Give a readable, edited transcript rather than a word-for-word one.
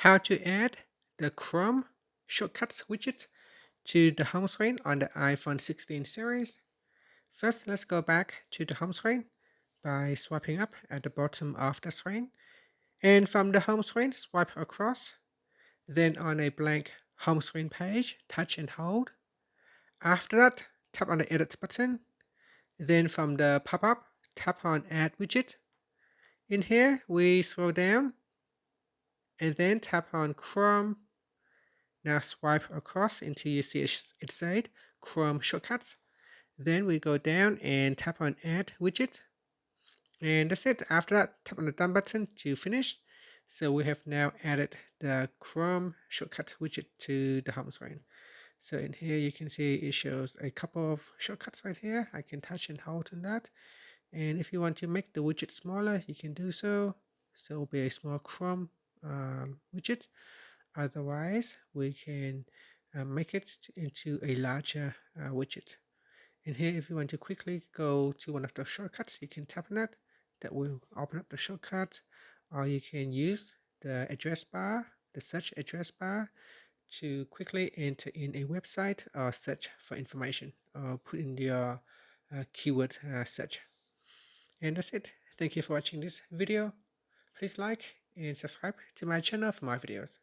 how to add the Chrome shortcuts widget to the home screen on the iPhone 16 series. First, let's go back to the home screen by swiping up at the bottom of the screen. And from the home screen, swipe across. Then on a blank home screen page, touch and hold. After that, tap on the edit button. Then from the pop-up, tap on add widget. In here, we scroll down and then tap on Chrome. Now swipe across until you see it said Chrome shortcuts. Then we go down and tap on add widget. And that's it. After that, tap on the done button to finish. So we have now added the Chrome shortcut widget to the home screen. So in here you can see it shows a couple of shortcuts right here. I can touch and hold on that. And if you want to make the widget smaller, you can do so. So it will be a small Chrome widget. Otherwise, we can make it into a larger widget. And here, if you want to quickly go to one of the shortcuts, you can tap on it. That will open up the shortcut. Or you can use the address bar, the search address bar, to quickly enter in a website or search for information or put in your keyword search. And that's it. Thank you for watching this video. Please like and subscribe to my channel for more videos.